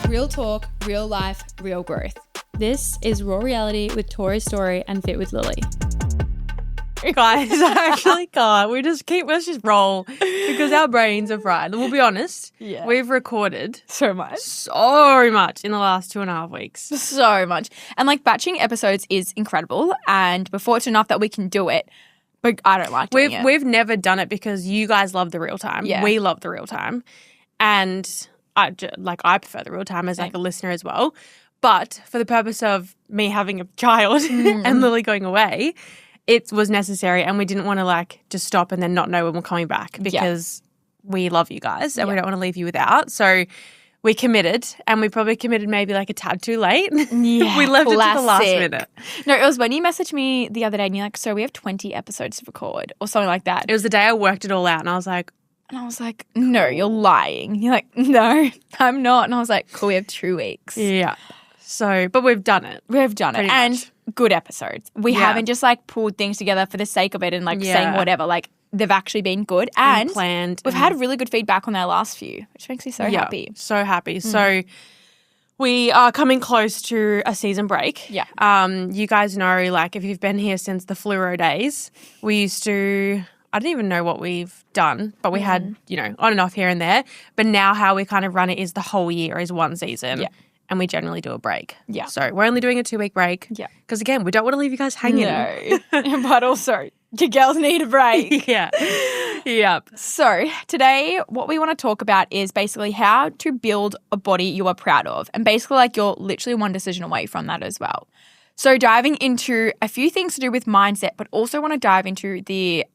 Real talk, real life, real growth. This is Raw Reality with Tori Story and Fit with Lily. You guys, I actually can't. Let's just roll because our brains are fried. We'll be honest. Yeah. We've recorded So much. so much in the last 2.5 weeks. So much. And like batching episodes is incredible. And before it's enough that we can do it, but I don't like doing it. We've never done it because you guys love the real time. Yeah. We love the real time. And I prefer the real time as like a listener as well. But for the purpose of me having a child and Lily going away, it was necessary, and we didn't want to like just stop and then not know when we're coming back because we love you guys and we don't want to leave you without. So we committed, and we probably committed maybe like a tad too late. Yeah, we left it to the last minute. No, it was when you messaged me the other day and you're like, so we have 20 episodes to record or something like that. It was the day I worked it all out, and I was like, no, you're lying. You're like, no, I'm not. And I was like, cool, we have 2 weeks. yeah. So, but we've done it. We've done it. Pretty And much. good episodes. We haven't just like pulled things together for the sake of it and like saying whatever. Like they've actually been good. And planned. We've had really good feedback on our last few, which makes me so happy. So happy. So we are coming close to a season break. Yeah. You guys know, like if you've been here since the fluoro days, we used to, I don't even know what we've done, but we had, on and off here and there. But now how we kind of run it is the whole year is one season. Yeah. And we generally do a break. Yeah. So we're only doing a 2-week break. Yeah. Because again, we don't want to leave you guys hanging. No. But also, your girls need a break. Yeah. Yep. So today, what we want to talk about is basically how to build a body you are proud of. And basically, like you're literally one decision away from that as well. So diving into a few things to do with mindset, but also want to dive into the,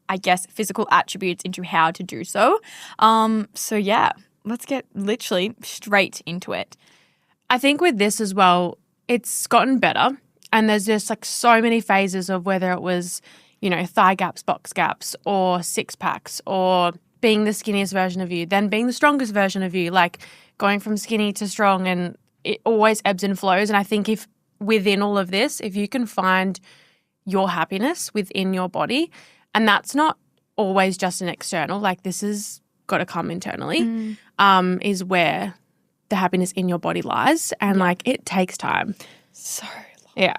physical attributes into how to do so. Let's get literally straight into it. I think with this as well, it's gotten better, and there's just like so many phases of whether it was, thigh gaps, box gaps, or six packs, or being the skinniest version of you, then being the strongest version of you, like going from skinny to strong, and it always ebbs and flows. And I think if within all of this, if you can find your happiness within your body, and that's not always just an external, like this has got to come internally, is where the happiness in your body lies, and like it takes time. So long. Yeah.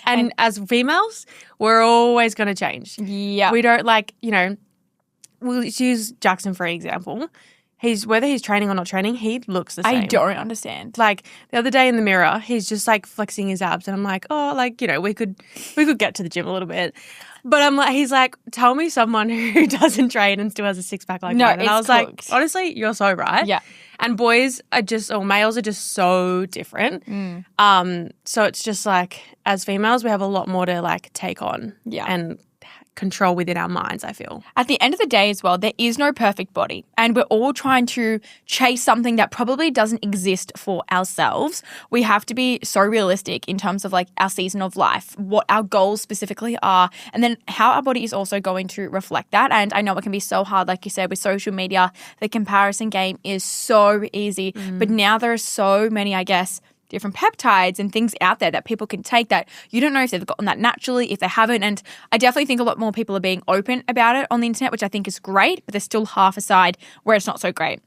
and as females, we're always going to change. Yeah. We don't we'll use Jackson for example. Whether he's training or not training, he looks the same. I don't understand. Like the other day in the mirror, he's just like flexing his abs, and I'm like, oh, like, we could get to the gym a little bit. But he's like, tell me someone who doesn't train and still has a six-pack like that. And I was like, honestly, you're so right. Yeah. And males are just so different. So it's just like, as females, we have a lot more to like take on and control within our minds, I feel. At the end of the day as well, there is no perfect body, and we're all trying to chase something that probably doesn't exist for ourselves. We have to be so realistic in terms of like our season of life, what our goals specifically are, and then how our body is also going to reflect that. And I know it can be so hard, like you said, with social media. The comparison game is so easy, but now there are so many, different peptides and things out there that people can take that you don't know if they've gotten that naturally, if they haven't. And I definitely think a lot more people are being open about it on the internet, which I think is great, but there's still half a side where it's not so great.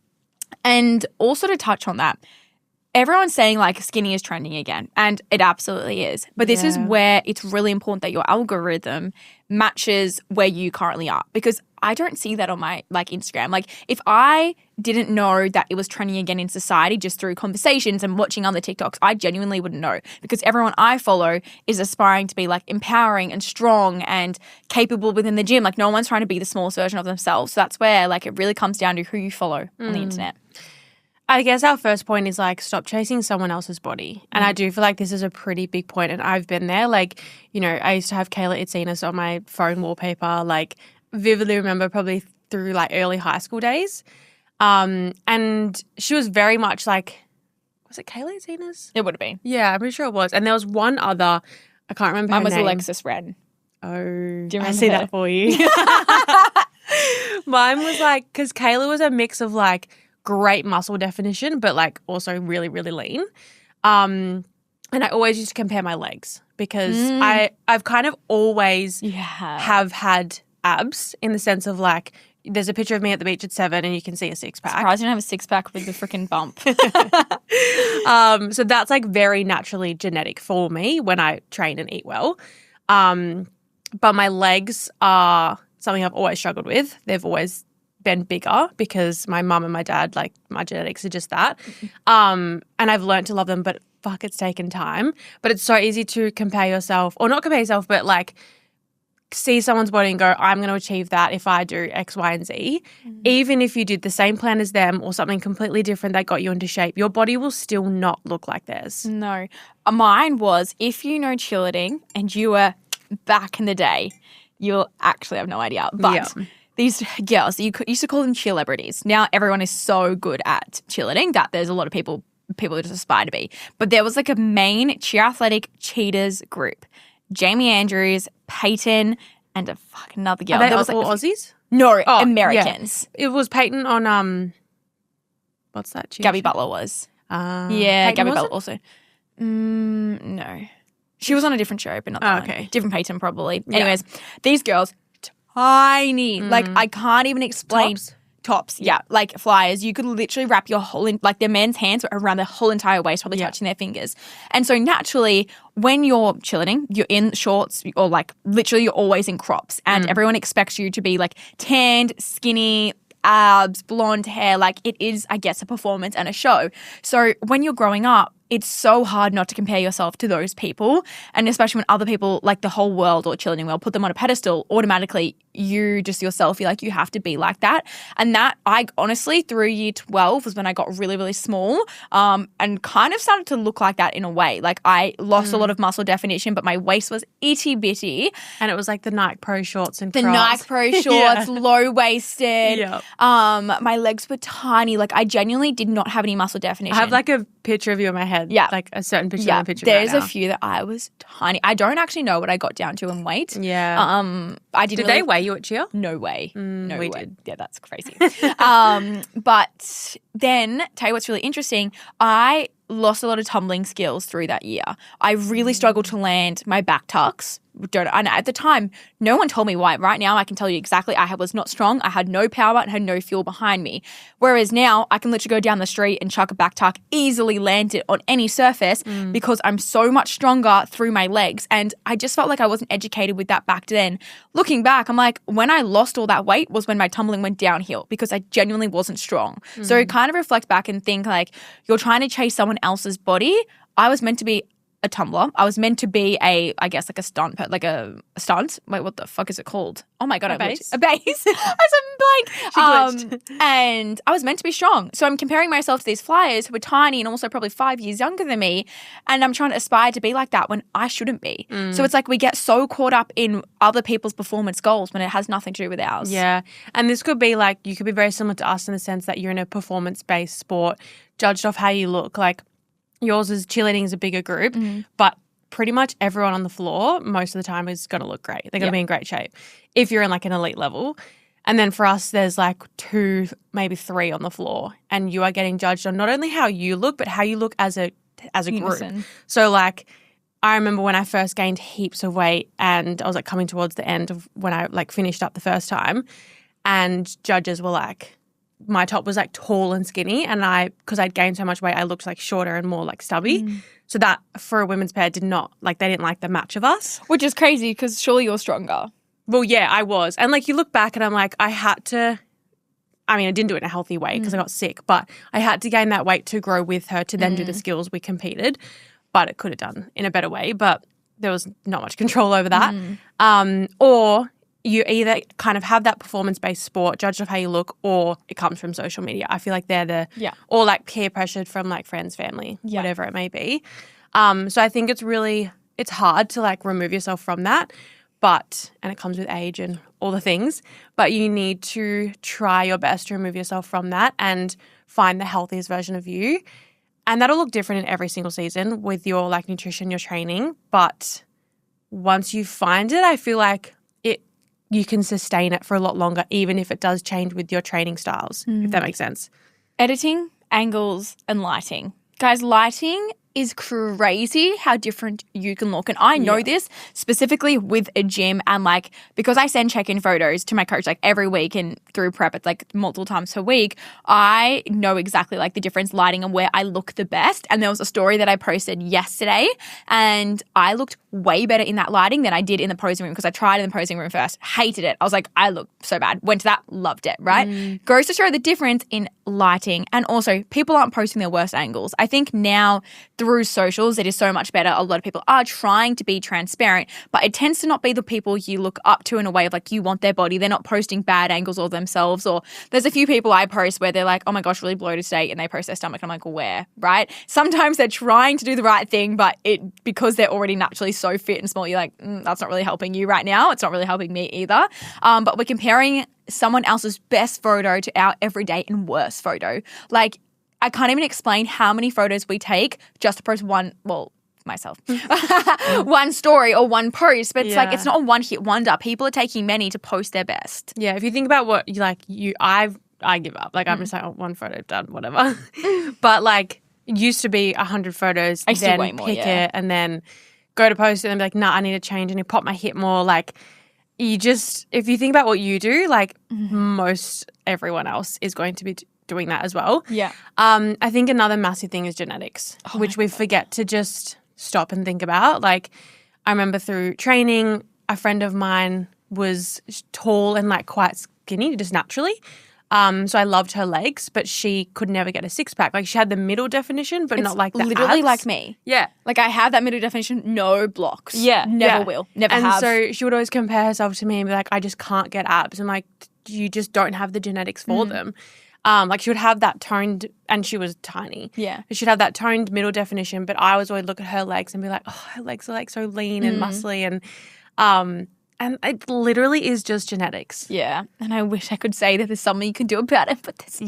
And also to touch on that, everyone's saying like skinny is trending again, and it absolutely is. But this is where it's really important that your algorithm matches where you currently are, because I don't see that on my Instagram. Like if I didn't know that it was trending again in society just through conversations and watching other TikToks, I genuinely wouldn't know, because everyone I follow is aspiring to be like empowering and strong and capable within the gym. Like no one's trying to be the smallest version of themselves. So that's where like it really comes down to who you follow on the internet. I guess our first point is like stop chasing someone else's body. And I do feel like this is a pretty big point, and I've been there. Like, I used to have Kayla Itzinas on my phone wallpaper, like vividly remember probably through like early high school days. And she was very much like, was it Kayla Itzinas? It would have been. Yeah, I'm pretty sure it was. And there was one other, I can't remember her Mine was name. Alexis Wren. Oh, Do you I remember see her? that for you. Mine was like, because Kayla was a mix of like great muscle definition, but like also really, really lean. And I always used to compare my legs because I've kind of always have had abs in the sense of like there's a picture of me at the beach at 7 and you can see a six-pack. Surprised you don't have a six-pack with the freaking bump. So that's like very naturally genetic for me when I train and eat well. But my legs are something I've always struggled with. They've always been bigger because my mum and my dad, like my genetics are just that. And I've learned to love them, but fuck, it's taken time. But it's so easy to compare yourself, or not compare yourself, but like see someone's body and go, I'm going to achieve that if I do X, Y, and Z. Even if you did the same plan as them or something completely different that got you into shape, your body will still not look like theirs. No. Mine was, if you know cheerleading and you were back in the day, you'll actually have no idea. But these girls, you used to call them cheerlebrities. Now everyone is so good at cheerleading that there's a lot of people that just aspire to be. But there was like a main cheer athletic cheaters group. Jamie Andrews, Peyton, and another girl. Are they there was all Aussies? No, Americans. Yeah. It was Peyton on what's that? Gabby Butler was. Yeah, Yeah, Gabby Butler also. No. She was on a different show, but not that one. Okay. Different Peyton probably. Yeah. Anyways, these girls, tiny. Like I can't even explain. Tops, yeah, like flyers. You could literally wrap your whole, like their men's hands were around their whole entire waist, probably touching their fingers. And so naturally, when you're cheerleading, you're in shorts or like literally you're always in crops and everyone expects you to be like tanned, skinny, abs, blonde hair. Like it is, I guess, a performance and a show. So when you're growing up, it's so hard not to compare yourself to those people. And especially when other people, like the whole world or cheerleading world, put them on a pedestal, automatically you just yourself feel like you have to be like that. And that I honestly, through year 12 was when I got really, really small and kind of started to look like that in a way. Like I lost a lot of muscle definition, but my waist was itty bitty. And it was like the Nike Pro shorts and the crops. Nike Pro shorts, low-waisted. Yep. My legs were tiny. Like I genuinely did not have any muscle definition. I have like a picture of you in my head. Yeah. Like a certain picture Yeah, in the picture there's right a now. few that I was tiny. I don't actually know what I got down to in weight. Yeah. I didn't. Did really, they weigh you at cheer? No way. No we way. did. Yeah, that's crazy. But then, tell you what's really interesting. I lost a lot of tumbling skills through that year. I really struggled to land my back tucks. And at the time, no one told me why. Right now, I can tell you exactly. I was not strong. I had no power and had no fuel behind me. Whereas now, I can literally go down the street and chuck a back tuck, easily land it on any surface because I'm so much stronger through my legs. And I just felt like I wasn't educated with that back then. Looking back, I'm like, when I lost all that weight was when my tumbling went downhill because I genuinely wasn't strong. So kind of reflect back and think like, you're trying to chase someone else's body. I was meant to be a tumbler. I was meant to be a stunt. Wait, what the fuck is it called? Oh my God. A base. A base. I was blank. And I was meant to be strong. So I'm comparing myself to these flyers who are tiny and also probably 5 years younger than me. And I'm trying to aspire to be like that when I shouldn't be. So it's like we get so caught up in other people's performance goals when it has nothing to do with ours. Yeah. And this could be like, you could be very similar to us in the sense that you're in a performance-based sport, judged off how you look. Like, yours is cheerleading is a bigger group, but pretty much everyone on the floor most of the time is going to look great. They're going to be in great shape if you're in like an elite level. And then for us, there's like 2, maybe 3 on the floor, and you are getting judged on not only how you look, but how you look as a Unison. group. So like, I remember when I first gained heaps of weight and I was like coming towards the end of when I like finished up the first time, and judges were like, my top was like tall and skinny, and because I'd gained so much weight, I looked like shorter and more like stubby. So that for a women's pair they didn't like the match of us. Which is crazy because surely you're stronger. Well, yeah, I was. And like you look back and I'm like, I didn't do it in a healthy way because I got sick, but I had to gain that weight to grow with her to then do the skills we competed. But it could have done in a better way, but there was not much control over that. Or you either kind of have that performance-based sport, judged off how you look, or it comes from social media. I feel like they're or like peer pressured from like friends, family, whatever it may be. So I think it's hard to like remove yourself from that, and it comes with age and all the things, but you need to try your best to remove yourself from that and find the healthiest version of you. And that'll look different in every single season with your like nutrition, your training. But once you find it, I feel like you can sustain it for a lot longer, even if it does change with your training styles, if that makes sense. Editing, angles, and lighting. Guys, lighting is crazy how different you can look. And I know this specifically with a gym, and like because I send check-in photos to my coach like every week and through prep, it's like multiple times per week. I know exactly like the difference lighting and where I look the best. And there was a story that I posted yesterday, and I looked way better in that lighting than I did in the posing room because I tried in the posing room first, hated it. I was like, I look so bad. Went to that, loved it, right? Goes to show the difference in lighting. And also, people aren't posting their worst angles. I think now through socials, it is so much better. A lot of people are trying to be transparent, but it tends to not be the people you look up to in a way of like you want their body. They're not posting bad angles of themselves. Or there's a few people I post where they're like, oh my gosh, really bloated today, and they post their stomach. And I'm like, where, right? Sometimes they're trying to do the right thing, but because they're already naturally so fit and small, you're like, that's not really helping you right now. It's not really helping me either. But we're comparing someone else's best photo to our everyday and worst photo. Like, I can't even explain how many photos we take just to post myself, one story or one post, but it's like, it's not a one hit wonder. People are taking many to post their best. Yeah. If you think about what I give up. Like, I'm just like, oh, one photo done, whatever. But like, it used to be 100 photos, I used to then do way more, pick it and then go to post it and be like, nah, I need to change, and you pop my hip more. Like, if you think about what you do, like most everyone else is going to be doing that as well. Yeah. I think another massive thing is genetics, which we forget to just stop and think about. Like, I remember through training, a friend of mine was tall and like quite skinny just naturally. So I loved her legs, but she could never get a six-pack. Like, she had the middle definition, but not like the literally abs. like me. Yeah. Like, I have that middle definition, no blocks. Yeah. Never will. Never and have. so she would always compare herself to me and be like, I just can't get abs. I'm like, you just don't have the genetics for them. Like, she would have that toned, and she was tiny. Yeah. She'd have that toned middle definition, but I was always look at her legs and be like, oh, her legs are like so lean and muscly, and it literally is just genetics. Yeah. And I wish I could say that there's something you can do about it, but there's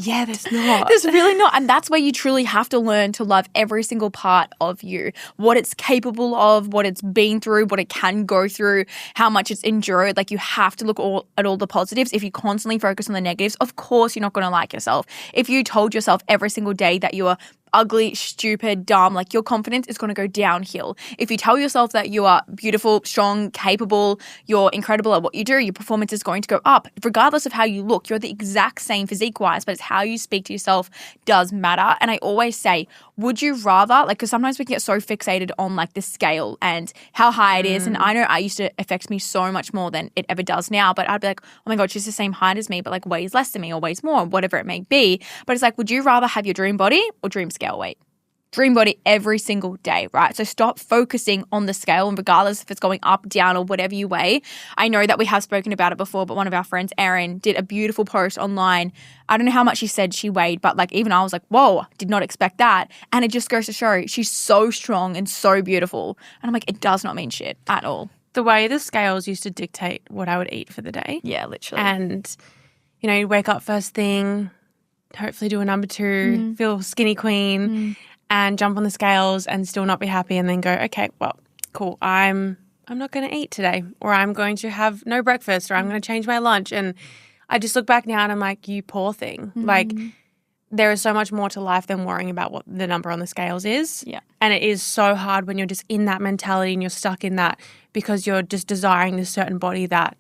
not. There's really not. And that's where you truly have to learn to love every single part of you, what it's capable of, what it's been through, what it can go through, how much it's endured. Like, you have to look at all the positives. If you constantly focus on the negatives, of course you're not going to like yourself. If you told yourself every single day that you are ugly, stupid, dumb, like, your confidence is going to go downhill. If you tell yourself that you are beautiful, strong, capable, you're incredible at what you do, your performance is going to go up. Regardless of how you look, you're the exact same physique-wise, but it's how you speak to yourself does matter. And I always say, would you rather, like, because sometimes we get so fixated on like the scale and how high it is. And I know I used to affect me so much more than it ever does now, but I'd be like, oh my God, she's the same height as me, but like weighs less than me or weighs more, whatever it may be. But it's like, would you rather have your dream body or dream scale weight? Dream body every single day, right? So stop focusing on the scale, and regardless if it's going up, down, or whatever you weigh. I know that we have spoken about it before, but one of our friends, Erin, did a beautiful post online. I don't know how much she said she weighed, but like, even I was like, whoa, did not expect that. And it just goes to show she's so strong and so beautiful. And I'm like, it does not mean shit at all. The way the scales used to dictate what I would eat for the day. Yeah, literally. And, you know, you'd wake up first thing, hopefully do a number 2, feel skinny queen, and jump on the scales and still not be happy, and then go, okay, well, cool, I'm not going to eat today, or I'm going to have no breakfast, or I'm going to change my lunch. And I just look back now and I'm like, you poor thing. Like, there is so much more to life than worrying about what the number on the scales is. Yeah. And it is so hard when you're just in that mentality and you're stuck in that because you're just desiring this certain body that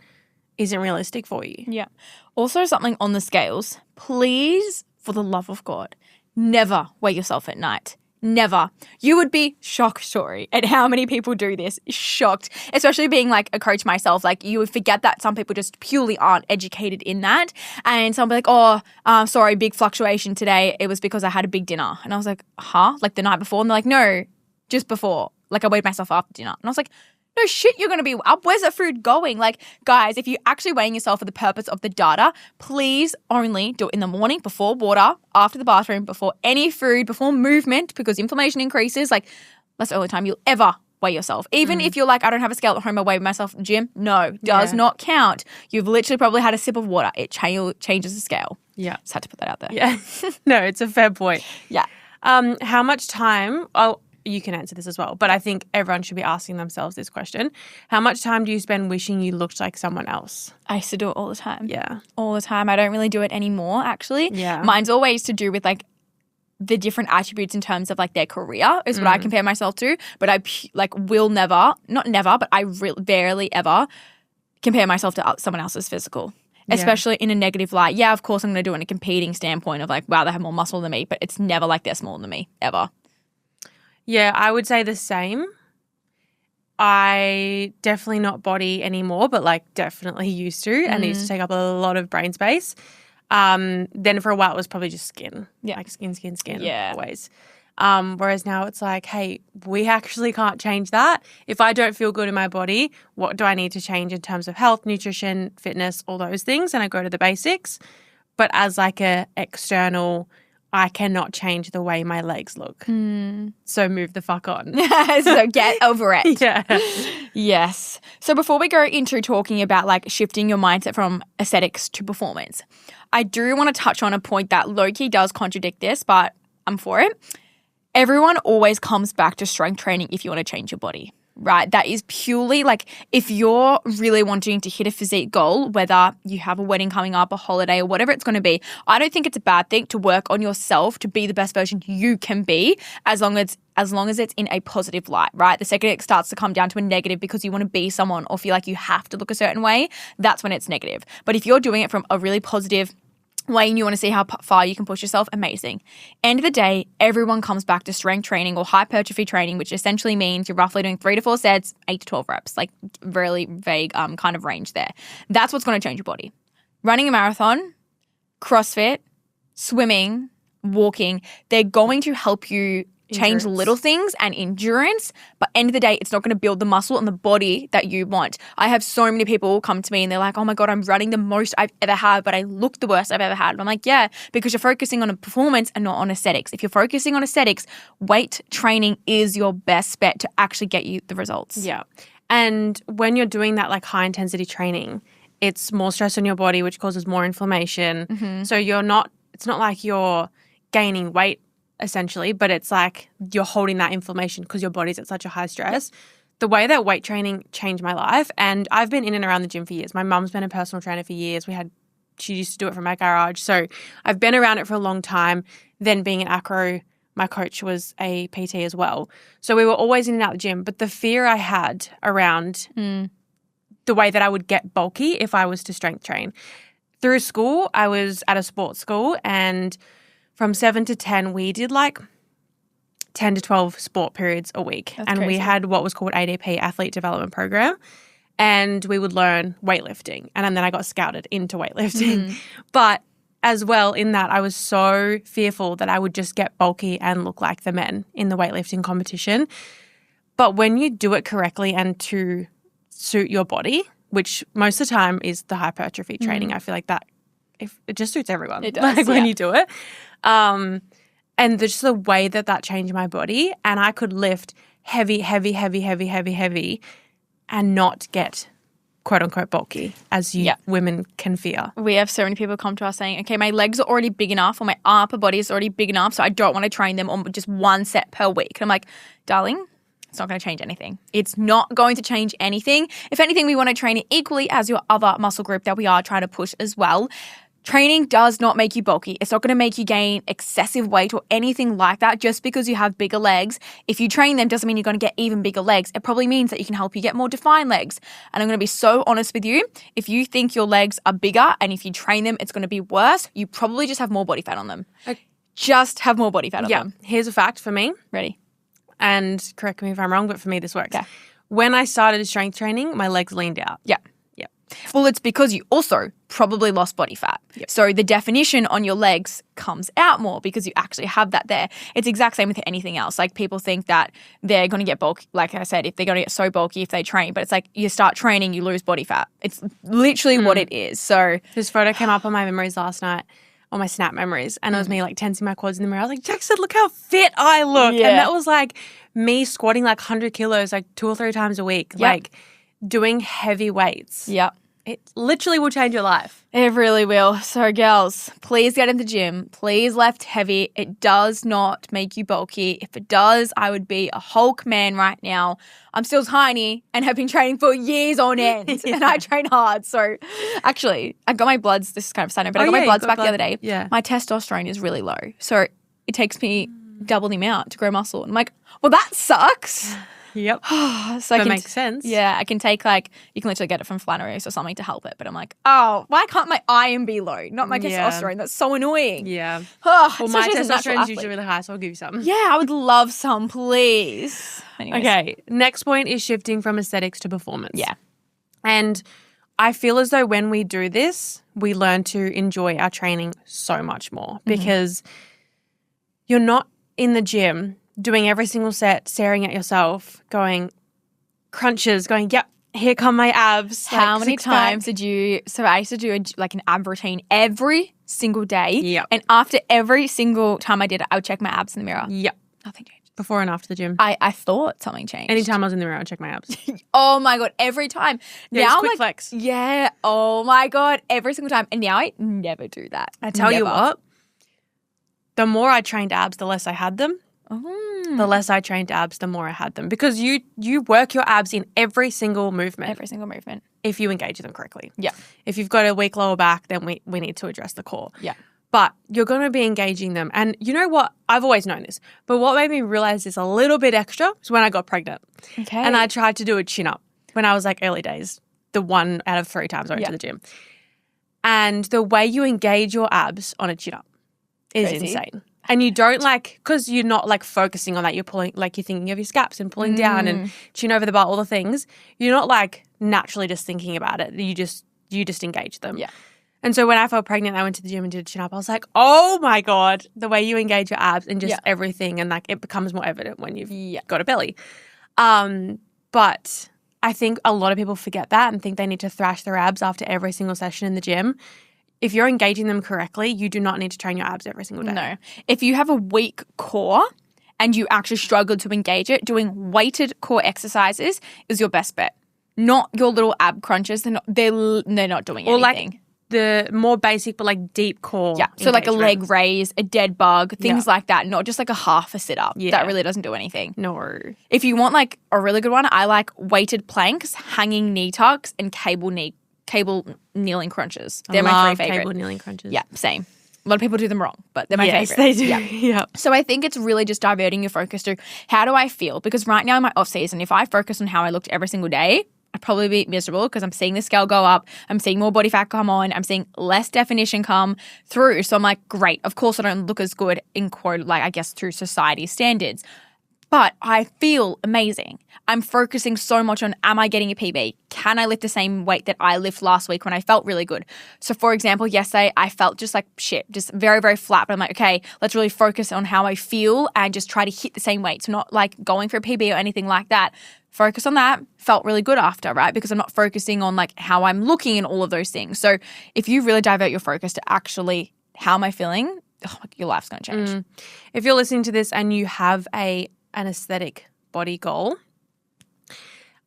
isn't realistic for you. Yeah. Also, something on the scales, please, for the love of God, never weigh yourself at night. Never. You would be shocked, Tori, at how many people do this. Shocked. Especially being like a coach myself. Like, you would forget that some people just purely aren't educated in that. And someone will be like, oh, sorry, big fluctuation today. It was because I had a big dinner. And I was like, huh? Like the night before? And they're like, no, just before. Like, I weighed myself after dinner. And I was like, no shit, you're going to be up. Where's the food going? Like, guys, if you're actually weighing yourself for the purpose of the data, please only do it in the morning, before water, after the bathroom, before any food, before movement, because inflammation increases. Like, that's the only time you'll ever weigh yourself. Even if you're like, I don't have a scale at home, I weigh myself at the gym. No, does not count. You've literally probably had a sip of water. It changes the scale. Yeah. Just had to put that out there. Yeah. No, it's a fair point. Yeah. How much time... you can answer this as well, but I think everyone should be asking themselves this question. How much time do you spend wishing you looked like someone else? I used to do it all the time. Yeah. All the time. I don't really do it anymore, actually. Yeah. Mine's always to do with like the different attributes in terms of like their career is what I compare myself to. But I like will never, not never, but I rarely ever compare myself to someone else's physical, especially in a negative light. Yeah, of course I'm going to do it in a competing standpoint of like, wow, they have more muscle than me, but it's never like they're smaller than me, ever. Yeah, I would say the same. I definitely not body anymore, but like definitely used to, and it used to take up a lot of brain space. Then for a while it was probably just skin. Yeah. Like skin, Yeah. always. Whereas now it's like, hey, we actually can't change that. If I don't feel good in my body, what do I need to change in terms of health, nutrition, fitness, all those things? And I go to the basics. But as like a external, I cannot change the way my legs look. So move the fuck on. So get over it. Yeah. Yes. So before we go into talking about like shifting your mindset from aesthetics to performance, I do want to touch on a point that low-key does contradict this, but I'm for it. Everyone always comes back to strength training if you want to change your body, right? That is purely like if you're really wanting to hit a physique goal, whether you have a wedding coming up, a holiday, or whatever it's going to be, I don't think it's a bad thing to work on yourself to be the best version you can be as long as it's in a positive light, right? The second it starts to come down to a negative because you want to be someone or feel like you have to look a certain way, that's when it's negative. But if you're doing it from a really positive way and you want to see how far you can push yourself, amazing. End of the day, everyone comes back to strength training or hypertrophy training, which essentially means you're roughly doing 3 to 4 sets, 8 to 12 reps, like really vague kind of range there. That's what's going to change your body. Running a marathon, CrossFit, swimming, walking, they're going to help you change little things and endurance, but end of the day, it's not going to build the muscle and the body that you want. I have so many people come to me and they're like, oh my God, I'm running the most I've ever had, but I look the worst I've ever had. And I'm like, yeah, because you're focusing on a performance and not on aesthetics. If you're focusing on aesthetics, weight training is your best bet to actually get you the results. Yeah. And when you're doing that like high intensity training, it's more stress on your body, which causes more inflammation. So it's not like you're gaining weight essentially, but it's like you're holding that inflammation because your body's at such a high stress. The way that weight training changed my life, and I've been in and around the gym for years. My mum's been a personal trainer for years. She used to do it from my garage. So I've been around it for a long time. Then being an acro, my coach was a PT as well. So we were always in and out of the gym. But the fear I had around the way that I would get bulky if I was to strength train. Through school, I was at a sports school, and from 7 to 10, we did like 10 to 12 sport periods a week. That's and crazy. we had what was called ADP, Athlete Development Program. And we would learn weightlifting. And then I got scouted into weightlifting. But as well in that, I was so fearful that I would just get bulky and look like the men in the weightlifting competition. But when you do it correctly and to suit your body, which most of the time is the hypertrophy training, I feel like that it just suits everyone. It does, like when you do it. And just the way that changed my body, and I could lift heavy and not get quote unquote bulky as women can fear. We have so many people come to us saying, okay, my legs are already big enough or my upper body is already big enough, so I don't want to train them on just 1 set per week. And I'm like, darling, it's not going to change anything. It's not going to change anything. If anything, we want to train it equally as your other muscle group that we are trying to push as well. Training does not make you bulky. It's not going to make you gain excessive weight or anything like that just because you have bigger legs. If you train them doesn't mean you're going to get even bigger legs. It probably means that you can help you get more defined legs. And I'm going to be so honest with you. If you think your legs are bigger and if you train them, it's going to be worse, you probably just have more body fat on them. Just have more body fat on them. Here's a fact for me. Ready? And correct me if I'm wrong, but for me this works. Okay. When I started strength training, my legs leaned out. Yeah. Well, it's because you also probably lost body fat. So the definition on your legs comes out more because you actually have that there. It's the exact same with anything else. Like people think that they're going to get bulky. Like I said, if they're going to get so bulky if they train, but it's like you start training, you lose body fat. It's literally what it is. So this photo came up on my memories last night, on my Snap memories, and it was me like tensing my quads in the mirror. I was like, Jackson, look how fit I look. Yeah. And that was like me squatting like 100 kilos like 2 or 3 times a week. Like doing heavy weights. yeah. It literally will change your life. It really will. So girls, please get in the gym. Please lift heavy. It does not make you bulky. If it does, I would be a Hulk man right now. I'm still tiny and have been training for years on end and I train hard. So actually, I got my bloods. This is kind of a side note, but I got my bloods back the other day. Yeah. My testosterone is really low. So it takes me double the amount to grow muscle. And I'm like, well, that sucks. Yep. So That makes sense. Yeah, I can take like, you can literally get it from Flannery's or something to help it. But I'm like, oh, why can't my iron be low? Not my testosterone. That's so annoying. Yeah. Oh, Well, my especially as a natural testosterone is athlete. usually really high, so I'll give you some. Yeah, I would love some, please. Anyways. Okay. Next point is shifting from aesthetics to performance. Yeah. And I feel as though when we do this, we learn to enjoy our training so much more because you're not in the gym doing every single set, staring at yourself, going crunches, going, yep, here come my abs. How like, many six-pack. times did you? So I used to do an ab routine every single day. Yep. And after every single time I did it, I would check my abs in the mirror. Yep. Nothing changed. Before and after the gym. I thought something changed. Anytime I was in the mirror, I'd check my abs. Oh my God, every time. Yeah, now, just quick flex. Yeah. Oh my God, every single time. And now I never do that. I tell you Never. what, the more I trained abs, the less I had them. The less I trained abs, the more I had them. Because you work your abs in every single movement. Every single movement. If you engage them correctly. Yeah. If you've got a weak lower back, then we need to address the core. Yeah. But you're going to be engaging them. And you know what? I've always known this. But what made me realize this a little bit extra was when I got pregnant. Okay. And I tried to do a chin up when I was like early days, the 1 out of 3 times I went to the gym. And the way you engage your abs on a chin up is Crazy. insane. And you don't because you're not focusing on that. You're pulling, you're thinking of your scaps and pulling down and chin over the butt, all the things. You're not naturally just thinking about it. You just engage them. Yeah. And so when I felt pregnant, I went to the gym and did a chin up. I was like, oh my God, the way you engage your abs and just everything. And it becomes more evident when you've got a belly. But I think a lot of people forget that and think they need to thrash their abs after every single session in the gym. If you're engaging them correctly, you do not need to train your abs every single day. No. If you have a weak core and you actually struggle to engage it, doing weighted core exercises is your best bet. Not your little ab crunches. They're not doing anything. The more basic but deep core. Yeah. So a engagement. leg raise, a dead bug, things like that. Not just a half a sit up. Yeah. That really doesn't do anything. No. If you want a really good one, I like weighted planks, hanging knee tucks, and cable kneeling crunches. They're my 3 favorite. Cable kneeling crunches. Yeah, same. A lot of people do them wrong, but they're my yes, favorite. Yes, they do. Yeah. Yeah. So I think it's really just diverting your focus to how do I feel? Because right now in my off season, if I focus on how I looked every single day, I'd probably be miserable because I'm seeing the scale go up. I'm seeing more body fat come on. I'm seeing less definition come through. So I'm like, great. Of course I don't look as good in quote, I guess through society standards. But I feel amazing. I'm focusing so much on, am I getting a PB? Can I lift the same weight that I lifted last week when I felt really good? So for example, yesterday I felt just like shit, just very, very flat. But I'm like, okay, let's really focus on how I feel and just try to hit the same weight. So not going for a PB or anything like that. Focus on that. Felt really good after, right? Because I'm not focusing on how I'm looking and all of those things. So if you really divert your focus to actually how am I feeling, your life's going to change. If you're listening to this and you have an aesthetic body goal,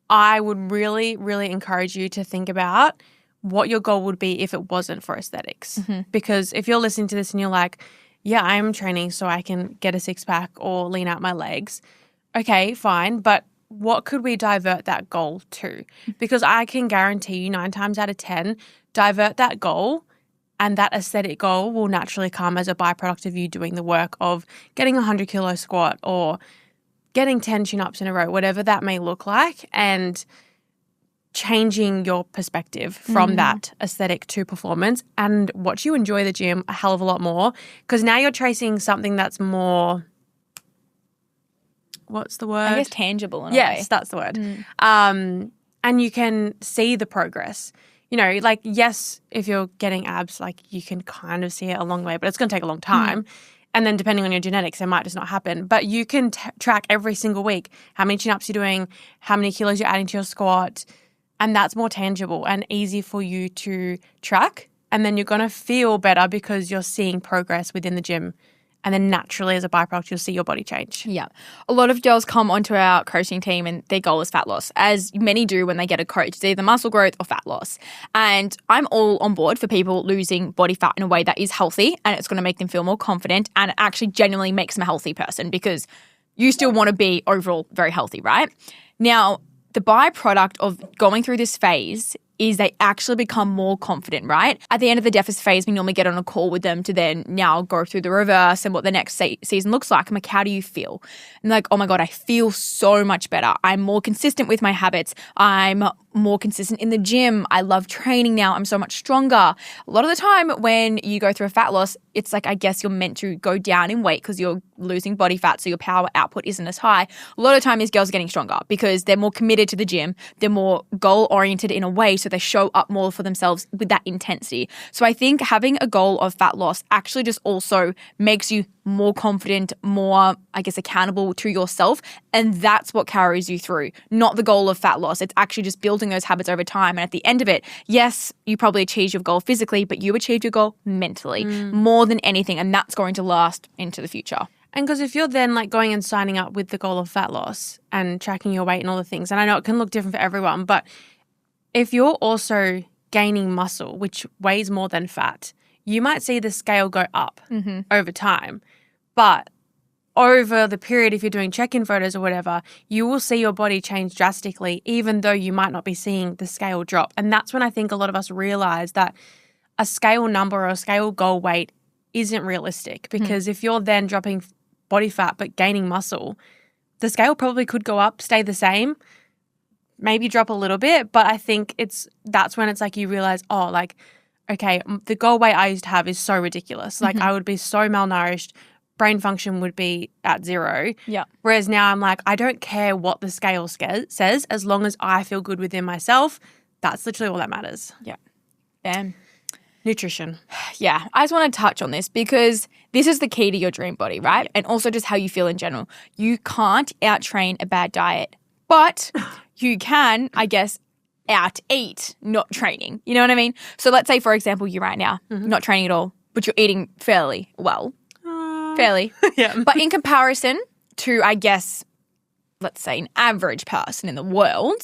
I would really, really encourage you to think about what your goal would be if it wasn't for aesthetics. Because if you're listening to this and you're like, yeah, I am training so I can get a 6-pack or lean out my legs. Okay, fine. But what could we divert that goal to? Because I can guarantee you 9 times out of 10, divert that goal and that aesthetic goal will naturally come as a byproduct of you doing the work of getting a 100 kilo squat or getting 10 chin-ups in a row, whatever that may look like, and changing your perspective from that aesthetic to performance and watch you enjoy the gym a hell of a lot more because now you're chasing something that's more, what's the word? I guess tangible in a way. Yes, that's the word. And you can see the progress. Yes, if you're getting abs, you can kind of see it a long way, but it's going to take a long time. And then depending on your genetics, it might just not happen. But you can track every single week how many chin-ups you're doing, how many kilos you're adding to your squat, and that's more tangible and easy for you to track. And then you're going to feel better because you're seeing progress within the gym. And then naturally, as a byproduct, you'll see your body change. Yeah. A lot of girls come onto our coaching team and their goal is fat loss, as many do when they get a coach. It's either muscle growth or fat loss. And I'm all on board for people losing body fat in a way that is healthy and it's going to make them feel more confident and it actually genuinely makes them a healthy person because you still want to be overall very healthy, right? Now, the byproduct of going through this phase is they actually become more confident, right? At the end of the deficit phase, we normally get on a call with them to then now go through the reverse and what the next season looks like. I'm like, how do you feel? And they're like, oh my God, I feel so much better. I'm more consistent with my habits. I'm more consistent in the gym. I love training now. I'm so much stronger. A lot of the time when you go through a fat loss, it's like, I guess you're meant to go down in weight because you're losing body fat, so your power output isn't as high. A lot of the time these girls are getting stronger because they're more committed to the gym. They're more goal oriented in a way, so they show up more for themselves with that intensity. So I think having a goal of fat loss actually just also makes you more confident, more, I guess, accountable to yourself. And that's what carries you through, not the goal of fat loss. It's actually just building those habits over time. And at the end of it, yes, you probably achieved your goal physically, but you achieved your goal mentally more than anything. And that's going to last into the future. And because if you're then like going and signing up with the goal of fat loss and tracking your weight and all the things, and I know it can look different for everyone, but if you're also gaining muscle, which weighs more than fat, you might see the scale go up over time. But over the period, if you're doing check-in photos or whatever, you will see your body change drastically, even though you might not be seeing the scale drop. And that's when I think a lot of us realize that a scale number or a scale goal weight isn't realistic, because if you're then dropping body fat but gaining muscle, the scale probably could go up, stay the same, maybe drop a little bit. But I think that's when it's like you realize, oh, like, okay, the goal weight I used to have is so ridiculous. Like I would be so malnourished, brain function would be at 0. Yeah. Whereas now I'm like, I don't care what the scale says, as long as I feel good within myself. That's literally all that matters. Yeah. Bam. Nutrition. Yeah. I just want to touch on this because this is the key to your dream body, right? And also just how you feel in general. You can't out-train a bad diet, but you can, I guess, out-eat not training. You know what I mean? So let's say, for example, you right now, not training at all, but you're eating fairly well. Fairly. Yeah. But in comparison to, I guess, let's say an average person in the world,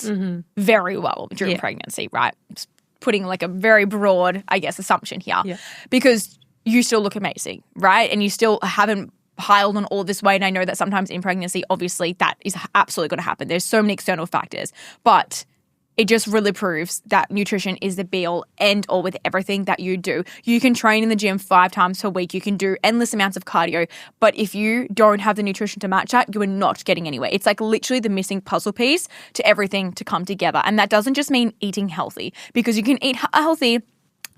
very well during pregnancy, right? Just putting like a very broad, I guess, assumption here. Yeah. Because you still look amazing, right? And you still haven't piled on all this weight. And I know that sometimes in pregnancy, obviously, that is absolutely going to happen. There's so many external factors. But it just really proves that nutrition is the be-all, end-all with everything that you do. You can train in the gym 5 times per week. You can do endless amounts of cardio. But if you don't have the nutrition to match that, you are not getting anywhere. It's like literally the missing puzzle piece to everything to come together. And that doesn't just mean eating healthy, because you can eat healthy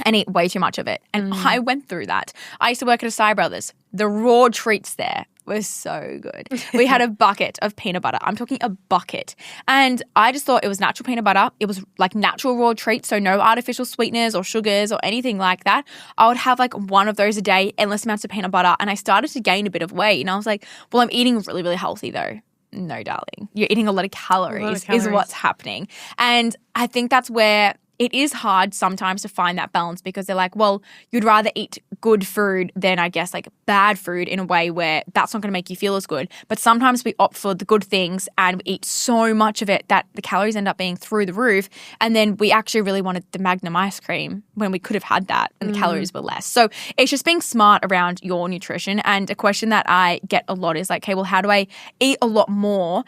and eat way too much of it. And I went through that. I used to work at Acai Brothers. The raw treats there were so good. We had a bucket of peanut butter. I'm talking a bucket. And I just thought it was natural peanut butter. It was like natural raw treats, so no artificial sweeteners or sugars or anything like that. I would have like one of those a day, endless amounts of peanut butter, and I started to gain a bit of weight. And I was like, well, I'm eating really, really healthy though. No, darling. You're eating a lot of calories is what's happening. And I think that's where it is hard sometimes to find that balance, because they're like, well, you'd rather eat good food than, I guess, like bad food, in a way where that's not going to make you feel as good. But sometimes we opt for the good things and we eat so much of it that the calories end up being through the roof. And then we actually really wanted the Magnum ice cream when we could have had that and the calories were less. So it's just being smart around your nutrition. And a question that I get a lot is like, okay, well, how do I eat a lot more?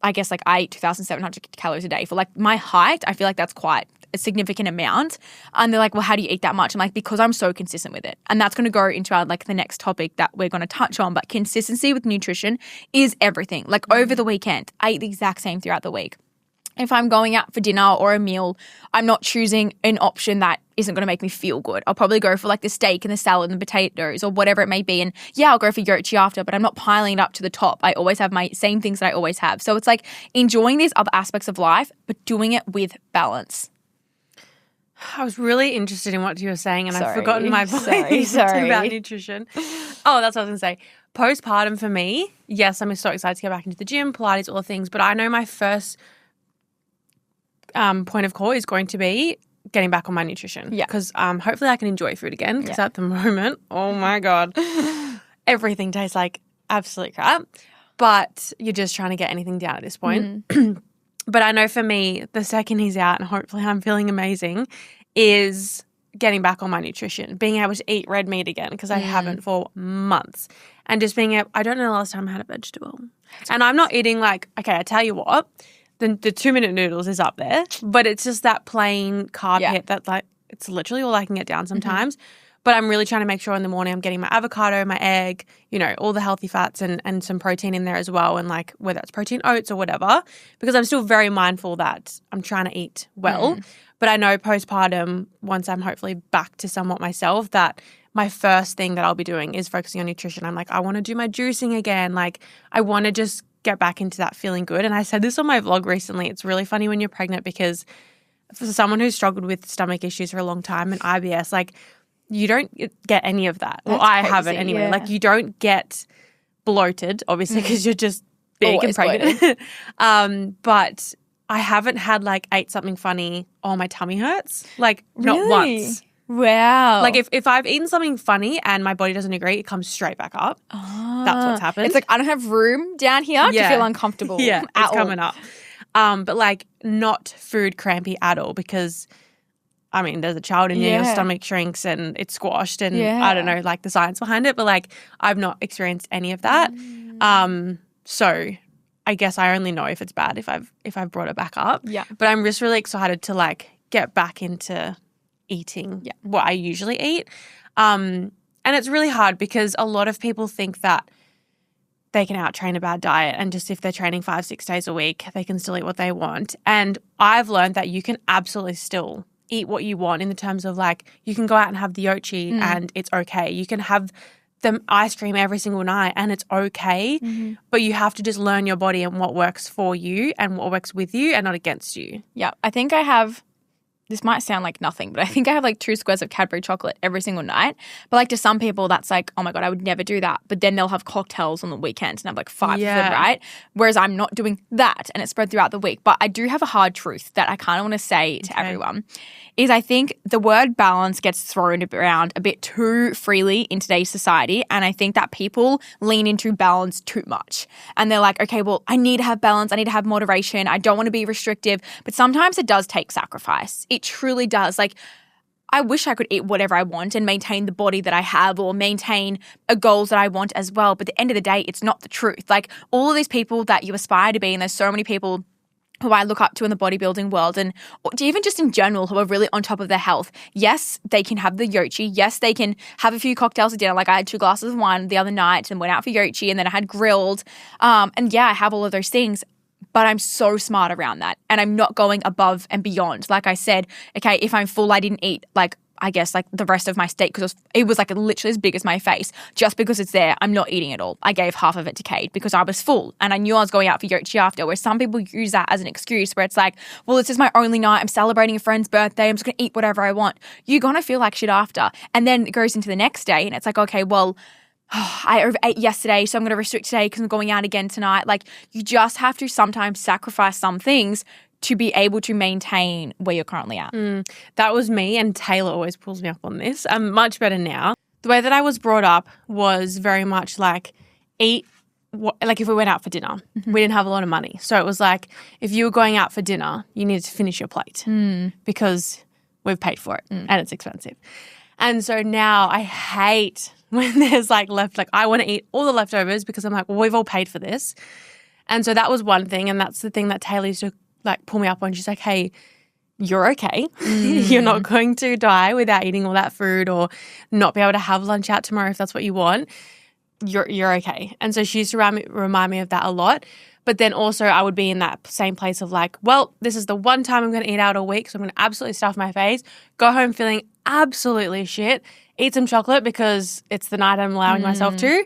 I guess like I eat 2,700 calories a day. For like my height, I feel like that's quite a significant amount. And they're like, well, how do you eat that much? I'm like, because I'm so consistent with it. And that's going to go into our like the next topic that we're going to touch on. But consistency with nutrition is everything. Like over the weekend, I eat the exact same throughout the week. If I'm going out for dinner or a meal, I'm not choosing an option that isn't going to make me feel good. I'll probably go for like the steak and the salad and the potatoes or whatever it may be. And yeah, I'll go for yochi after, but I'm not piling it up to the top. I always have my same things that I always have. So it's like enjoying these other aspects of life, but doing it with balance. I was really interested in what you were saying, and I've forgotten my point Sorry. about nutrition. Oh, that's what I was going to say. Postpartum for me, yes, I'm so excited to get back into the gym, Pilates, all the things. But I know my first point of call is going to be getting back on my nutrition. Yeah. Because hopefully I can enjoy food again, because at the moment, oh my God, everything tastes like absolute crap. But you're just trying to get anything down at this point. But I know for me, the second he's out, and hopefully I'm feeling amazing, is getting back on my nutrition, being able to eat red meat again, because I haven't for months. And just being able, I don't know the last time I had a vegetable. And I'm not eating like, okay, I tell you what, the 2-minute noodles is up there, but it's just that plain carb hit that like it's literally all I can get down sometimes. But I'm really trying to make sure in the morning I'm getting my avocado, my egg, you know, all the healthy fats and some protein in there as well, and like whether it's protein oats or whatever, because I'm still very mindful that I'm trying to eat well. But I know postpartum, once I'm hopefully back to somewhat myself, that my first thing that I'll be doing is focusing on nutrition. I'm like, I want to do my juicing again. Like I want to just get back into that feeling good. And I said this on my vlog recently. It's really funny when you're pregnant because for someone who's struggled with stomach issues for a long time and IBS, like you don't get any of that. Well, I haven't anyway. Like you don't get bloated, obviously, because you're just big Always and pregnant. But I haven't had like ate something funny. Oh, my tummy hurts. Like not once. Wow. Like if I've eaten something funny and my body doesn't agree, it comes straight back up. That's what's happened. It's like I don't have room down here to feel uncomfortable. Yeah, it's coming up. But like not food crampy at all because I mean, there's a child in you, your stomach shrinks and it's squashed and I don't know, like the science behind it, but like I've not experienced any of that. So I guess I only know if it's bad if I've brought it back up. Yeah. But I'm just really excited to like get back into eating what I usually eat. And it's really hard because a lot of people think that they can out-train a bad diet and just if they're training 5-6 days a week, they can still eat what they want. And I've learned that you can absolutely still eat what you want in the terms of like you can go out and have the yochi and it's okay. You can have the ice cream every single night and it's okay. But you have to just learn your body and what works for you and what works with you and not against you. Yeah. I think I have this might sound like nothing, but I think I have like 2 squares of Cadbury chocolate every single night. But like to some people, that's like, oh my God, I would never do that. But then they'll have cocktails on the weekends and have like 5 of them, right? Whereas I'm not doing that and it's spread throughout the week. But I do have a hard truth that I kind of want to say to everyone is I think the word balance gets thrown around a bit too freely in today's society. And I think that people lean into balance too much. And they're like, okay, well, I need to have balance. I need to have moderation. I don't want to be restrictive. But sometimes it does take sacrifice. It truly does. Like, I wish I could eat whatever I want and maintain the body that I have or maintain goals that I want as well. But at the end of the day, it's not the truth. Like all of these people that you aspire to be, and there's so many people who I look up to in the bodybuilding world and even just in general who are really on top of their health. Yes, they can have the yochi. Yes, they can have a few cocktails at dinner. Like I had 2 glasses of wine the other night and went out for yochi and then I had grilled. And yeah, I have all of those things. But I'm so smart around that and I'm not going above and beyond. Like I said, okay, if I'm full, I didn't eat like I guess like the rest of my steak because it was like literally as big as my face. Just because it's there, I'm not eating it all. I gave half of it to Kate because I was full and I knew I was going out for yochi after, where some people use that as an excuse where it's like, well, this is my only night. I'm celebrating a friend's birthday. I'm just going to eat whatever I want. You're going to feel like shit after. And then it goes into the next day and it's like, okay, well, I overate yesterday, so I'm going to restrict today because I'm going out again tonight. Like you just have to sometimes sacrifice some things to be able to maintain where you're currently at. That was me, and Taylor always pulls me up on this. I'm much better now. The way that I was brought up was very much like like if we went out for dinner, we didn't have a lot of money. So it was like if you were going out for dinner, you needed to finish your plate because we've paid for it and it's expensive. And so now I hate when there's like I want to eat all the leftovers because I'm like, well, we've all paid for this. And so that was one thing. And that's the thing that Taylor used to like pull me up on. She's like, hey, you're okay. You're not going to die without eating all that food or not be able to have lunch out tomorrow if that's what you want. You're okay. And so she used to remind me of that a lot. But then also I would be in that same place of like, well, this is the one time I'm going to eat out all week, so I'm going to absolutely stuff my face, go home feeling absolutely shit, eat some chocolate because it's the night I'm allowing myself to,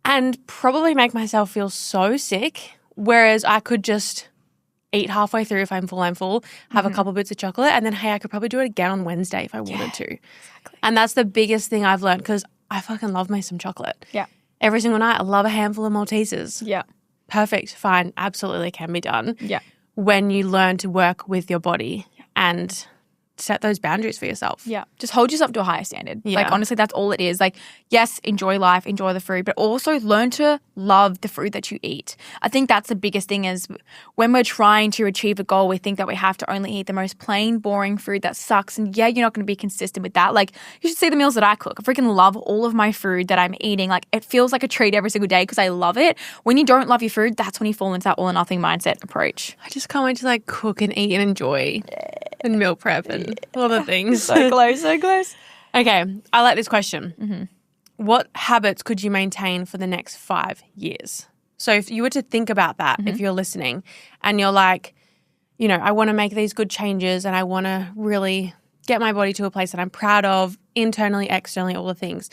and probably make myself feel so sick, whereas I could just eat halfway through if I'm full, have a couple bits of chocolate, and then, hey, I could probably do it again on Wednesday if I wanted to. Exactly. And that's the biggest thing I've learned because I fucking love me some chocolate. Yeah. Every single night I love a handful of Maltesers. Yeah. Perfect, fine, absolutely can be done. Yeah. When you learn to work with your body and set those boundaries for yourself. Yeah. Just hold yourself to a higher standard. Yeah. Like, honestly, that's all it is. Like, yes, enjoy life, enjoy the food, but also learn to love the food that you eat. I think that's the biggest thing is when we're trying to achieve a goal, we think that we have to only eat the most plain, boring food that sucks. And yeah, you're not going to be consistent with that. Like, you should see the meals that I cook. I freaking love all of my food that I'm eating. Like, it feels like a treat every single day because I love it. When you don't love your food, that's when you fall into that all or nothing mindset approach. I just can't wait to like cook and eat and enjoy and meal prep and all the things. So close, so close. Okay, I like this question. What habits could you maintain for the next 5 years? So if you were to think about that, if you're listening and you're like, you know, I want to make these good changes and I want to really get my body to a place that I'm proud of, internally, externally, all the things.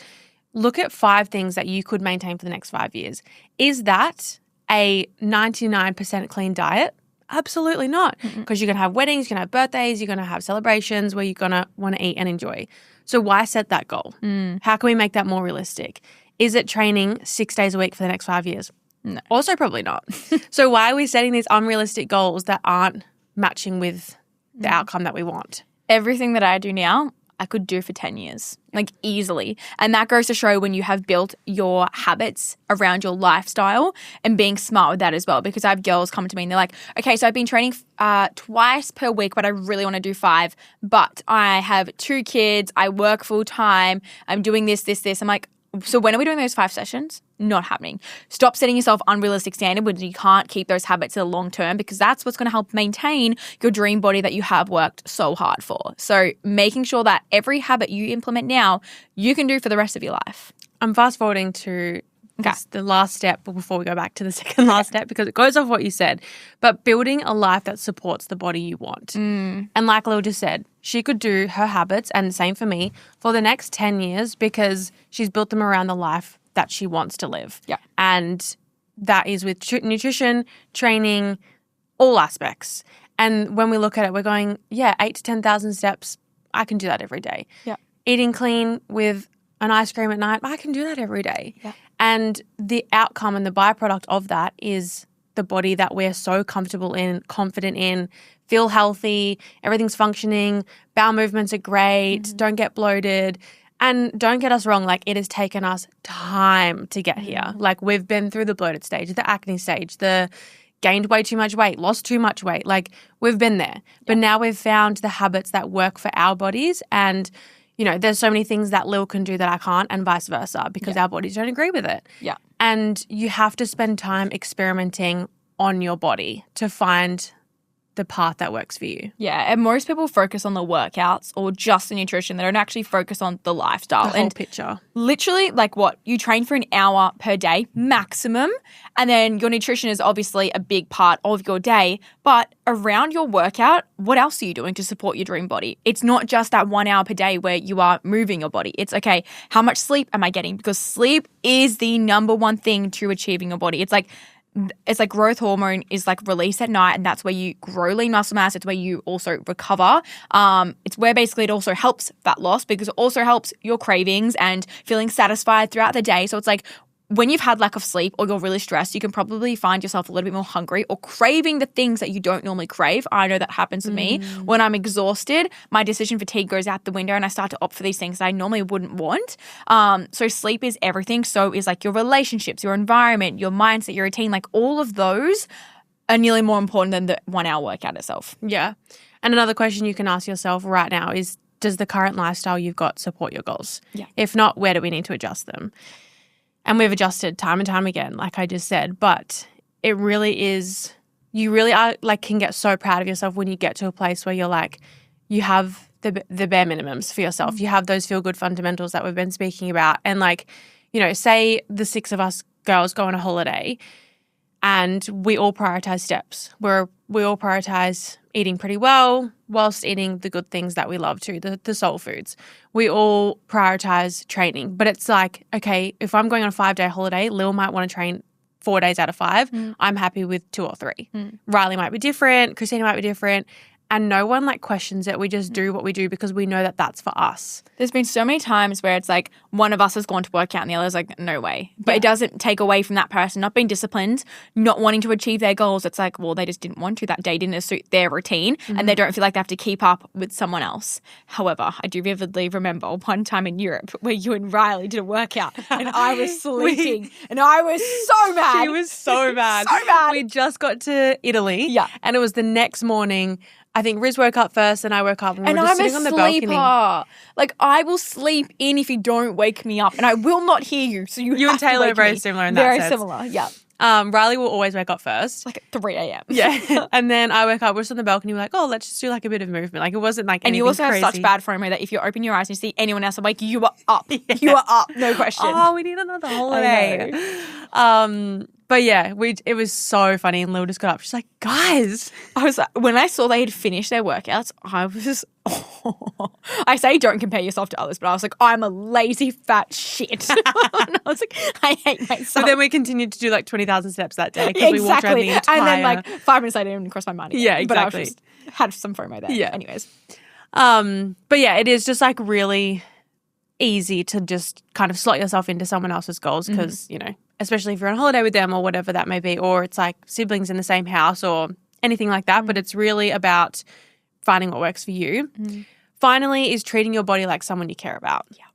Look at 5 things that you could maintain for the next 5 years. Is that a 99% clean diet? Absolutely not, because you're going to have weddings, you're going to have birthdays, you're going to have celebrations where you're going to want to eat and enjoy. So why set that goal? How can we make that more realistic? Is it training 6 days a week for the next 5 years? No. Also probably not. So why are we setting these unrealistic goals that aren't matching with the outcome that we want? Everything that I do now, I could do for 10 years, like easily. And that goes to show when you have built your habits around your lifestyle and being smart with that as well. Because I have girls come to me and they're like, okay, so I've been training twice per week, but I really want to do 5. But I have 2 kids, I work full time, I'm doing this. I'm like, so when are we doing those 5 sessions? Not happening. Stop setting yourself unrealistic standard when you can't keep those habits in the long term, because that's what's going to help maintain your dream body that you have worked so hard for. So making sure that every habit you implement now, you can do for the rest of your life. I'm fast forwarding to the last step before we go back to the second last step, because it goes off what you said, but building a life that supports the body you want. And like Lil just said, she could do her habits, and the same for me, for the next 10 years because she's built them around the life that she wants to live. Yeah. And that is with nutrition, training, all aspects. And when we look at it, we're going, 8 to 10,000 steps, I can do that every day. Yeah. Eating clean with an ice cream at night, I can do that every day. Yeah. And the outcome and the byproduct of that is the body that we're so comfortable in, confident in, feel healthy, everything's functioning, bowel movements are great, don't get bloated. And don't get us wrong, like it has taken us time to get here. Like we've been through the bloated stage, the acne stage, the gained way too much weight, lost too much weight. Like we've been there. But now we've found the habits that work for our bodies, and you know, there's so many things that Lil can do that I can't, and vice versa, because our bodies don't agree with it. Yeah. And you have to spend time experimenting on your body to find the path that works for you. Yeah, and most people focus on the workouts or just the nutrition. They don't actually focus on the lifestyle. The whole picture. Literally, like what? You train for an hour per day maximum, and then your nutrition is obviously a big part of your day. But around your workout, what else are you doing to support your dream body? It's not just that 1 hour per day where you are moving your body. It's, okay, how much sleep am I getting? Because sleep is the number one thing to achieving your body. It's like growth hormone is like released at night, and that's where you grow lean muscle mass. It's where you also recover. It's where basically it also helps fat loss, because it also helps your cravings and feeling satisfied throughout the day. So it's like when you've had lack of sleep or you're really stressed, you can probably find yourself a little bit more hungry or craving the things that you don't normally crave. I know that happens with me. When I'm exhausted, my decision fatigue goes out the window and I start to opt for these things that I normally wouldn't want. So sleep is everything. So is like your relationships, your environment, your mindset, your routine, like all of those are nearly more important than the 1 hour workout itself. Yeah. And another question you can ask yourself right now is, does the current lifestyle you've got support your goals? Yeah. If not, where do we need to adjust them? And we've adjusted time and time again, like I just said, but it really is, you really are like can get so proud of yourself when you get to a place where you're like, you have the bare minimums for yourself. You have those feel good fundamentals that we've been speaking about. And like, you know, say the 6 of us girls go on a holiday and we all prioritize steps. We all prioritize eating pretty well whilst eating the good things that we love too, the soul foods. We all prioritize training. But it's like, okay, if I'm going on a 5-day holiday, Lil might want to train 4 days out of 5. I'm happy with 2 or 3. Riley might be different. Christina might be different. and no one like questions it. We just do what we do because we know that that's for us. There's been so many times where it's like one of us has gone to work out and the other's like, no way. But it doesn't take away from that person not being disciplined, not wanting to achieve their goals. It's like, well, they just didn't want to. That day didn't suit their routine and they don't feel like they have to keep up with someone else. However, I do vividly remember one time in Europe where you and Riley did a workout and I was sleeping and I was so mad. She was so mad. So mad. We just got to Italy. Yeah. And it was the next morning. I think Riz woke up first and I woke up and we were just sitting on the balcony. Like, I will sleep in if you don't wake me up and I will not hear you. So you have and Taylor to are very me. similar in that very sense. Very similar, yeah. Riley will always wake up first. Like at 3 a.m. Yeah. And then I woke up, we're just on the balcony, we're like, oh, let's just do like a bit of movement. Like it wasn't like anything crazy. And you also have such bad FOMO that if you open your eyes and you see anyone else awake, you are up. Yeah. You are up, no question. Oh, we need another holiday. But yeah, it was so funny. And Lil just got up. She's like, guys. I was like, when I saw they had finished their workouts, I was I say don't compare yourself to others, but I was like, I'm a lazy fat shit. And I was like, I hate myself. But then we continued to do like 20,000 steps that day because we walked around the entire... And then like 5 minutes later, it didn't cross my mind again. Yeah, exactly. But I just had some FOMO there. Yeah. Anyways. But yeah, it is just like really easy to just kind of slot yourself into someone else's goals because, you know, especially if you're on holiday with them or whatever that may be, or it's like siblings in the same house or anything like that. But it's really about finding what works for you. Finally is treating your body like someone you care about. Yeah.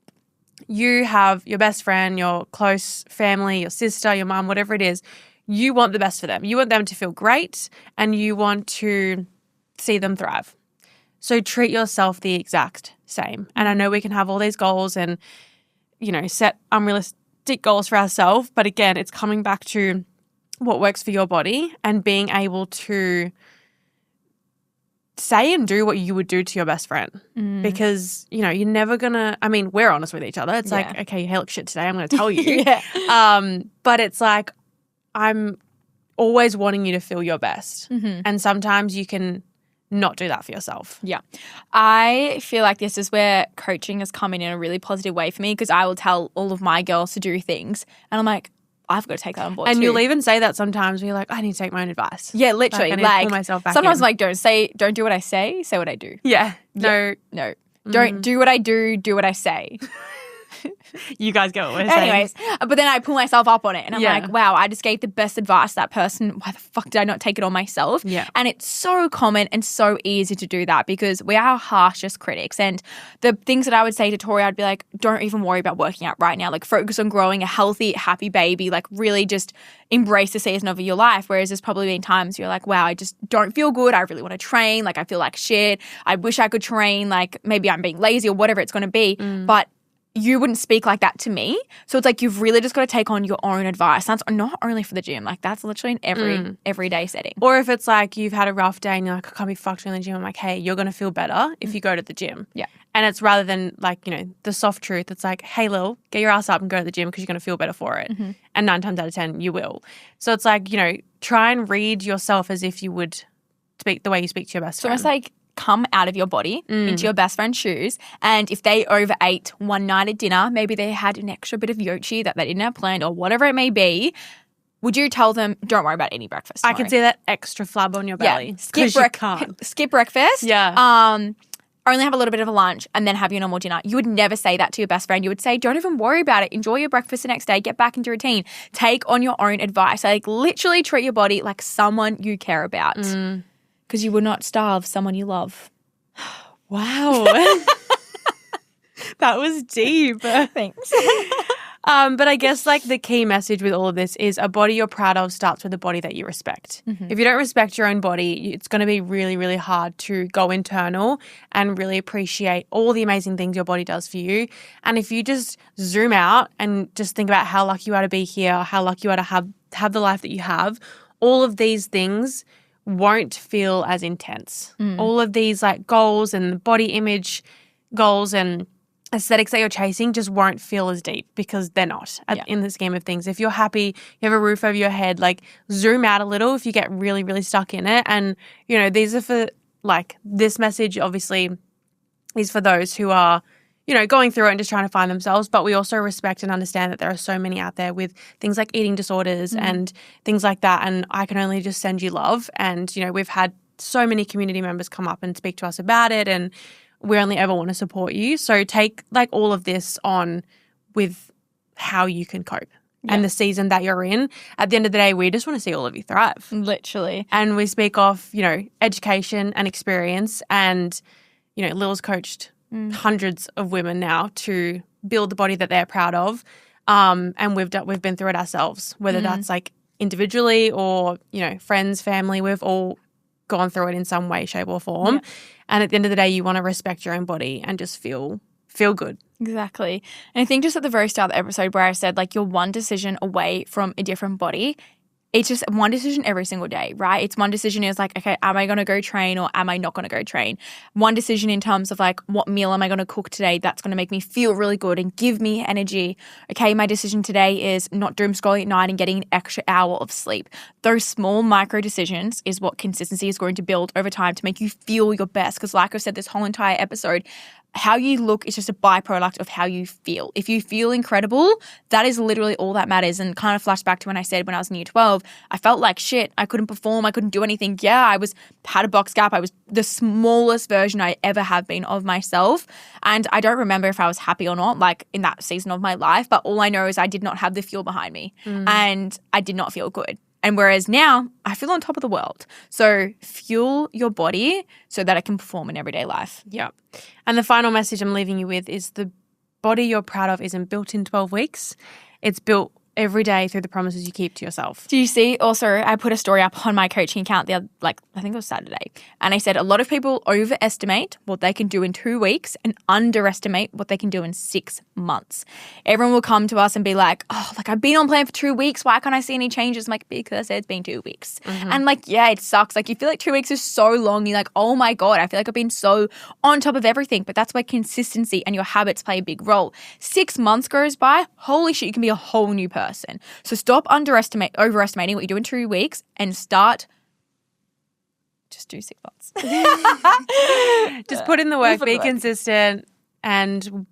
You have your best friend, your close family, your sister, your mum, whatever it is. You want the best for them. You want them to feel great and you want to see them thrive. So treat yourself the exact same. And I know we can have all these goals and, you know, set unrealistic goals for ourselves. But again, it's coming back to what works for your body and being able to say and do what you would do to your best friend. Because, you know, you're never going to, I mean, we're honest with each other. It's like, okay, your hair looks shit today. I'm going to tell you. But it's like, I'm always wanting you to feel your best. And sometimes you can not do that for yourself. Yeah. I feel like this is where coaching has come in a really positive way for me because I will tell all of my girls to do things and I'm like, I've got to take that on board and too. You'll even say that sometimes where you're like, I need to take my own advice. Yeah, literally. Like, I need to pull myself back sometimes in. I'm like, don't do what I say what I do. Yeah. No. Don't do what I do what I say. You guys get what we're saying. Anyways, but then I pull myself up on it and I'm Yeah. like, wow, I just gave the best advice to that person. Why the fuck did I not take it on myself? Yeah. And it's so common and so easy to do that because we are our harshest critics. And the things that I would say to Tori, I'd be like, don't even worry about working out right now. Like focus on growing a healthy, happy baby. Like really just embrace the season of your life. Whereas there's probably been times you're like, wow, I just don't feel good. I really want to train. Like I feel like shit. I wish I could train. Like maybe I'm being lazy or whatever it's going to be. But you wouldn't speak like that to me. So it's like you've really just got to take on your own advice. That's not only for the gym. Like that's literally in everyday setting. Or if it's like you've had a rough day and you're like, I can't be fucked in the gym. I'm like, hey, you're going to feel better if you go to the gym. Yeah. And it's rather than like, you know, the soft truth. It's like, hey, Lil, get your ass up and go to the gym because you're going to feel better for it. And 9 times out of 10, you will. So it's like, you know, try and read yourself as if you would speak the way you speak to your best friend. Almost like come out of your body into your best friend's shoes. And if they overate one night at dinner, maybe they had an extra bit of yochi that they didn't have planned or whatever it may be, would you tell them, don't worry about any breakfast tomorrow? I can see that extra flab on your belly. Skip breakfast. Yeah. Only have a little bit of a lunch and then have your normal dinner. You would never say that to your best friend. You would say, don't even worry about it. Enjoy your breakfast the next day. Get back into routine. Take on your own advice. Like literally treat your body like someone you care about. Because you would not starve someone you love. Wow. That was deep. Thanks. But I guess like the key message with all of this is a body you're proud of starts with a body that you respect. If you don't respect your own body, it's going to be really, really hard to go internal and really appreciate all the amazing things your body does for you. And if you just zoom out and just think about how lucky you are to be here, how lucky you are to have the life that you have, all of these things won't feel as intense. All of these like goals and body image goals and aesthetics that you're chasing just won't feel as deep because they're not in the scheme of things. If you're happy, you have a roof over your head, like zoom out a little if you get really, really stuck in it. And, you know, these are for like this message obviously is for those who are, you know, going through it and just trying to find themselves. But we also respect and understand that there are so many out there with things like eating disorders and things like that. And I can only just send you love. And, you know, we've had so many community members come up and speak to us about it, and we only ever want to support you. So take like all of this on with how you can cope and the season that you're in. At the end of the day, we just want to see all of you thrive. Literally. And we speak of, you know, education and experience, and, you know, Lil's coached hundreds of women now to build the body that they're proud of. And we've been through it ourselves, whether that's like individually or, you know, friends, family, we've all gone through it in some way, shape or form. Yeah. And at the end of the day, you want to respect your own body and just feel good. Exactly. And I think just at the very start of the episode where I said like you're one decision away from a different body, it's just one decision every single day, right? It's one decision is like, okay, am I going to go train or am I not going to go train? One decision in terms of like, what meal am I going to cook today that's going to make me feel really good and give me energy? Okay, my decision today is not doom scrolling at night and getting an extra hour of sleep. Those small micro decisions is what consistency is going to build over time to make you feel your best. Because like I said, this whole entire episode, how you look is just a byproduct of how you feel. If you feel incredible, that is literally all that matters. And kind of flash back to when I said when I was in year 12, I felt like shit. I couldn't perform. I couldn't do anything. Yeah, had a box gap. I was the smallest version I ever have been of myself. And I don't remember if I was happy or not, like in that season of my life. But all I know is I did not have the fuel behind me and I did not feel good. And whereas now I feel on top of the world. So fuel your body so that it can perform in everyday life. Yeah. And the final message I'm leaving you with is the body you're proud of isn't built in 12 weeks. It's built every day through the promises you keep to yourself. Do you see? Also, I put a story up on my coaching account I think it was Saturday. And I said a lot of people overestimate what they can do in 2 weeks and underestimate what they can do in 6 months. Everyone will come to us and be like, oh, like I've been on plan for 2 weeks. Why can't I see any changes? I'm like, because it's been 2 weeks. And like, yeah, it sucks. Like you feel like 2 weeks is so long. You're like, oh my God, I feel like I've been so on top of everything. But that's where consistency and your habits play a big role. 6 months goes by, holy shit, you can be a whole new person. So stop overestimating what you do in 2 weeks and start just do 6 months. Just put in the work, be consistent, and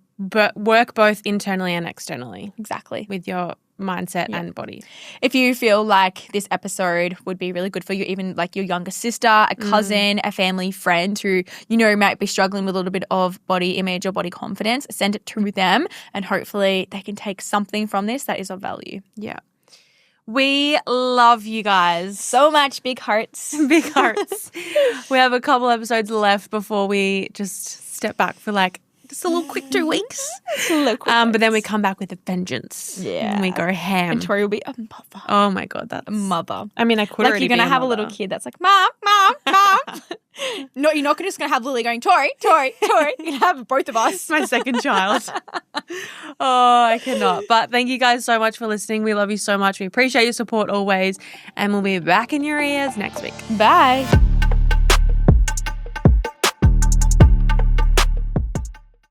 work both internally and externally. Exactly. With your mindset and body. If you feel like this episode would be really good for you, even like your younger sister, a cousin, a family friend who, you know, might be struggling with a little bit of body image or body confidence, send it to them and hopefully they can take something from this that is of value. Yeah. We love you guys. So much. Big hearts. Big hearts. We have a couple episodes left before we just step back for like just a little quick 2 weeks. But then we come back with a vengeance. Yeah. And we go ham. And Tori will be a mother. Oh my God, that's a mother. I mean, I could like you're going to have a little kid that's like, Mom. No, you're not just going to have Lily going, Tori. You're going to have both of us. My second child. Oh, I cannot. But thank you guys so much for listening. We love you so much. We appreciate your support always. And we'll be back in your ears next week. Bye.